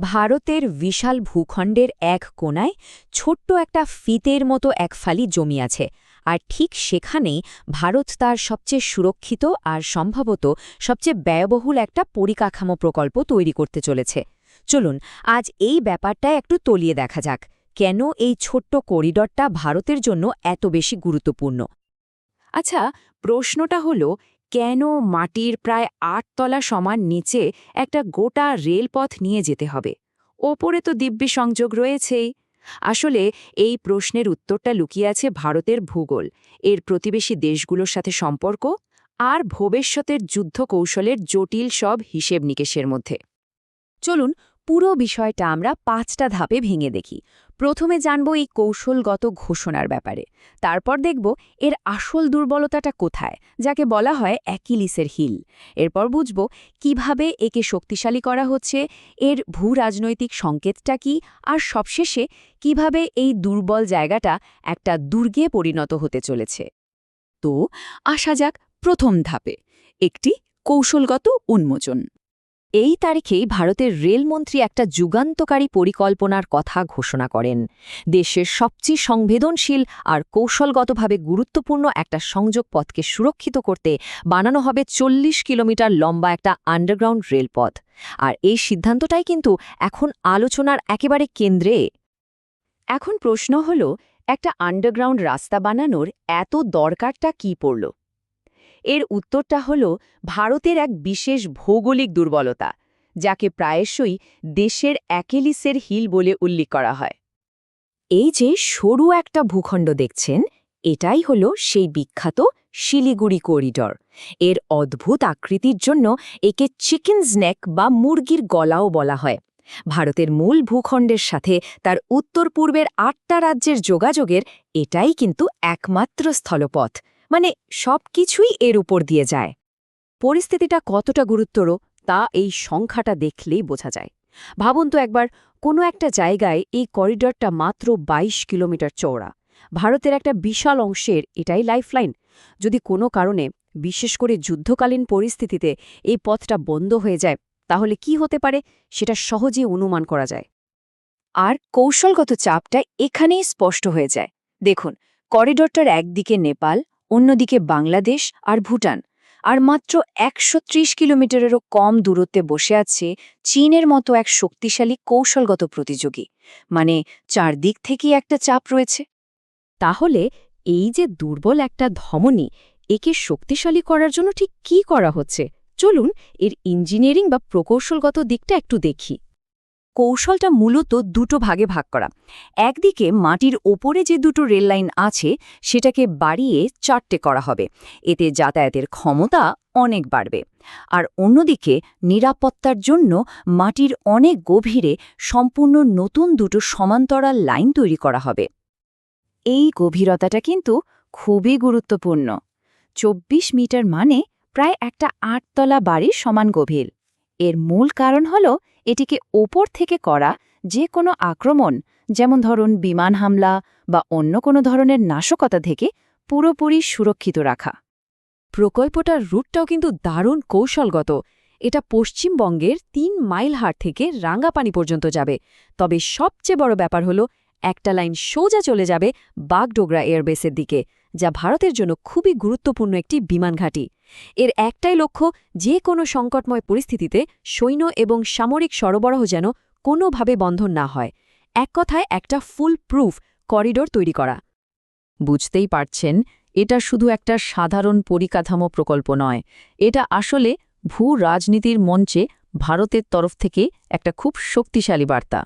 ভারতের বিশাল ভূখণ্ডের এক কোণায় ছোট্ট একটা ফিতের মতো এক ফালি জমি আছে, আর ঠিক সেখানেই ভারত তার সবচেয়ে সুরক্ষিত আর সম্ভবত সবচেয়ে ব্যয়বহুল একটা পরিকাঠামো প্রকল্প তৈরি করতে চলেছে। চলুন আজ এই ব্যাপারটা একটু তলিয়ে দেখা যাক, কেন এই ছোট্ট করিডরটা ভারতের জন্য এত বেশি গুরুত্বপূর্ণ। আচ্ছা, প্রশ্নটা হলো, কেন মাটির প্রায় ৮ তলা সমান নিচে একটা গোটা রেলপথ নিয়ে যেতে হবে? ওপরে তো দিব্যি সংযোগ রয়েছেই। আসলে এই প্রশ্নের উত্তরটা লুকিয়ে আছে ভারতের ভূগোল, এর প্রতিবেশী দেশগুলোর সাথে সম্পর্ক আর ভবিষ্যতের যুদ্ধ কৌশলের জটিল সব হিসেব নিকেশের মধ্যে। চলুন পুরো বিষয়টা আমরা ৫টা ধাপে ভেঙে দেখি। প্রথমে জানব এই কৌশলগত ঘোষণার ব্যাপারে, তারপর দেখব এর আসল দুর্বলতাটা কোথায়, যাকে বলা হয় অ্যাকিলিসের হিল। এরপর বুঝব কিভাবে একে শক্তিশালী করা হচ্ছে, এর ভূরাজনৈতিক সংকেতটা কি, আর সবশেষে কিভাবে এই দুর্বল জায়গাটা একটা দুর্গে পরিণত হতে চলেছে। তো আসা যাক প্রথম ধাপে, একটি কৌশলগত উন্মোচন। এই তারিখেই ভারতের রেলমন্ত্রী একটা যুগান্তকারী পরিকল্পনার কথা ঘোষণা করেন। দেশের সবচেয়ে সংবেদনশীল আর কৌশলগতভাবে গুরুত্বপূর্ণ একটা সংযোগ পথকে সুরক্ষিত করতে বানানো হবে ৪০ কিলোমিটার লম্বা একটা আন্ডারগ্রাউন্ড রেলপথ। আর এই সিদ্ধান্তটাই কিন্তু এখন আলোচনার একেবারে কেন্দ্রে। এখন প্রশ্ন হল, একটা আন্ডারগ্রাউন্ড রাস্তা বানানোর এত দরকারটা কি পড়ল? এর উত্তরটা হল ভারতের এক বিশেষ ভৌগোলিক দুর্বলতা, যাকে প্রায়শই দেশের অ্যাকিলিসের হিল বলে উল্লেখ করা হয়। এই যে সরু একটা ভূখণ্ড দেখছেন, এটাই হল সেই বিখ্যাত শিলিগুড়ি করিডর। এর অদ্ভুত আকৃতির জন্য একে চিকেনস নেক বা মুরগির গলাও বলা হয়। ভারতের মূল ভূখণ্ডের সাথে তার উত্তর পূর্বের ৮টা রাজ্যের যোগাযোগের এটাই কিন্তু একমাত্র স্থলপথ, মানে সবকিছুই এর উপর দিয়ে যায়। পরিস্থিতিটা কতটা গুরুতর তা এই সংখ্যাটা দেখলেই বোঝা যায়। ভাবুন তো একবার, কোনো একটা জায়গায় এই করিডরটা মাত্র ২২ কিলোমিটার চওড়া। ভারতের একটা বিশাল অংশের এটাই লাইফলাইন। যদি কোনো কারণে, বিশেষ করে যুদ্ধকালীন পরিস্থিতিতে, এই পথটা বন্ধ হয়ে যায়, তাহলে কি হতে পারে সেটা সহজেই অনুমান করা যায়। আর কৌশলগত চাপটা এখানেই স্পষ্ট হয়ে যায়। দেখুন, করিডরটার একদিকে নেপাল, অন্যদিকে বাংলাদেশ আর ভুটান, আর মাত্র ১৩০ কিলোমিটারেরও কম দূরত্বে বসে আছে চীনের মতো এক শক্তিশালী কৌশলগত প্রতিযোগী। মানে চারদিক থেকেই একটা চাপ রয়েছে। তাহলে এই যে দুর্বল একটা ধমনী, একে শক্তিশালী করার জন্য ঠিক কী করা হচ্ছে? চলুন এর ইঞ্জিনিয়ারিং বা প্রকৌশলগত দিকটা একটু দেখি। কৌশলটা মূলত দুটো ভাগে ভাগ করা। একদিকে মাটির ওপরে যে দুটো রেললাইন আছে সেটাকে বাড়িয়ে ৪টে করা হবে, এতে যাতায়াতের ক্ষমতা অনেক বাড়বে। আর অন্যদিকে নিরাপত্তার জন্য মাটির অনেক গভীরে সম্পূর্ণ নতুন দুটো সমান্তরাল লাইন তৈরি করা হবে। এই গভীরতাটা কিন্তু খুবই গুরুত্বপূর্ণ। ২৪ মিটার মানে প্রায় একটা ৮তলা বাড়ির সমান গভীর। এর মূল কারণ হল এটিকে ওপর থেকে করা যে কোনো আক্রমণ, যেমন ধরুন বিমান হামলা বা অন্য কোনো ধরনের নাশকতা থেকে পুরোপুরি সুরক্ষিত রাখা। প্রকল্পটার রুটটাও কিন্তু দারুণ কৌশলগত। এটা পশ্চিমবঙ্গের ৩ মাইল হাট থেকে রাঙ্গাপানি পর্যন্ত যাবে। তবে সবচেয়ে বড় ব্যাপার হলো, একটা লাইন সোজা চলে যাবে বাগডোগরা এয়ারবেসের দিকে, যা ভারতের জন্য খুবই গুরুত্বপূর্ণ একটি বিমান ঘাঁটি। এর একটাই লক্ষ্য, যে কোনো সংকটময় পরিস্থিতিতে সৈন্য এবং সামরিক সরবরাহ যেন কোনোভাবে বন্ধ না হয়। এক কথায় একটা ফুল প্রুফ করিডোর তৈরি করা। বুঝতেই পারছেন, এটা শুধু একটা সাধারণ পরিকাঠামো প্রকল্প নয়, এটা আসলে ভূ রাজনীতির মঞ্চে ভারতের তরফ থেকে একটা খুব শক্তিশালী বার্তা।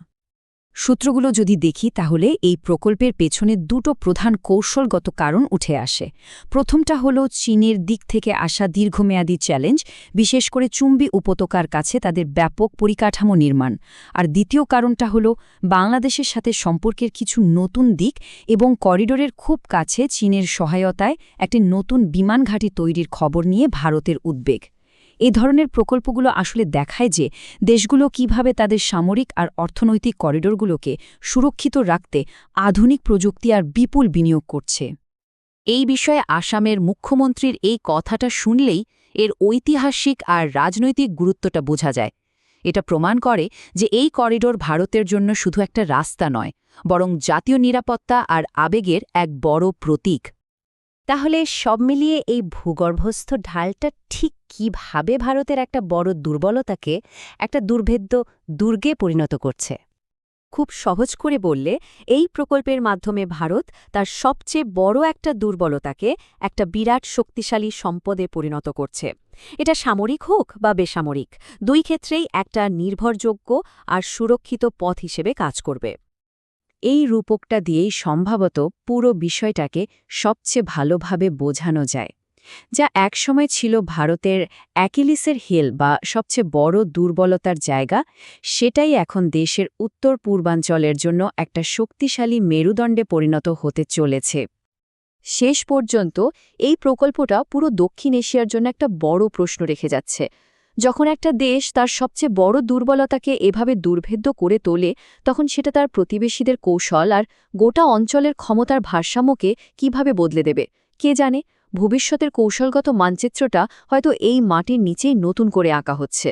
সূত্রগুলো যদি দেখি, তাহলে এই প্রকল্পের পেছনে দুটো প্রধান কৌশলগত কারণ উঠে আসে। প্রথমটা হলো চীনের দিক থেকে আসা দীর্ঘমেয়াদী চ্যালেঞ্জ, বিশেষ করে চুম্বী উপত্যকার কাছে তাদের ব্যাপক পরিকাঠামো নির্মাণ। আর দ্বিতীয় কারণটা হলো বাংলাদেশের সাথে সম্পর্কের কিছু নতুন দিক এবং করিডোরের খুব কাছে চীনের সহায়তায় একটি নতুন বিমান ঘাঁটি তৈরির খবর নিয়ে ভারতের উদ্বেগ। এই ধরনের প্রকল্পগুলো আসলে দেখায় যে দেশগুলো কিভাবে তাদের সামরিক আর অর্থনৈতিক করিডোরগুলোকে সুরক্ষিত রাখতে আধুনিক প্রযুক্তি আর বিপুল বিনিয়োগ করছে। এই বিষয়ে আসামের মুখ্যমন্ত্রীর এই কথাটা শুনলেই এর ঐতিহাসিক আর রাজনৈতিক গুরুত্বটা বোঝা যায়। এটা প্রমাণ করে যে এই করিডোর ভারতের জন্য শুধু একটা রাস্তা নয়, বরং জাতীয় নিরাপত্তা আর আবেগের এক বড় প্রতীক। তাহলে সব মিলিয়ে এই ভূগর্ভস্থ ঢালটা ঠিক কিভাবে ভারতের একটা বড় দুর্বলতাকে একটা দুর্ভেদ্য দুর্গে পরিণত করছে? খুব সহজ করে বললে, এই প্রকল্পের মাধ্যমে ভারত তার সবচেয়ে বড় একটা দুর্বলতাকে একটা বিরাট শক্তিশালী সম্পদে পরিণত করছে। এটা সামরিক হোক বা বেসামরিক, দুই ক্ষেত্রেই একটা নির্ভরযোগ্য আর সুরক্ষিত পথ হিসেবে কাজ করবে। এই রূপকটা দিয়েই সম্ভবত পুরো বিষয়টাকে সবচেয়ে ভালোভাবে বোঝানো যায়। যা একসময় ছিল ভারতের অ্যাকিলিসের হিল বা সবচেয়ে বড় দুর্বলতার জায়গা, সেটাই এখন দেশের উত্তর পূর্বাঞ্চলের জন্য একটা শক্তিশালী মেরুদণ্ডে পরিণত হতে চলেছে। শেষ পর্যন্ত এই প্রকল্পটা পুরো দক্ষিণ এশিয়ার জন্য একটা বড় প্রশ্ন রেখে যাচ্ছে। যখন একটা দেশ তার সবচেয়ে বড় দুর্বলতাকে এভাবে দুর্ভেদ্য করে তোলে, তখন সেটা তার প্রতিবেশীদের কৌশল আর গোটা অঞ্চলের ক্ষমতার ভারসাম্যকে কিভাবে বদলে দেবে কে জানে। ভবিষ্যতের কৌশলগত মানচিত্রটা হয়তো এই মাটির নিচেই নতুন করে আঁকা হচ্ছে।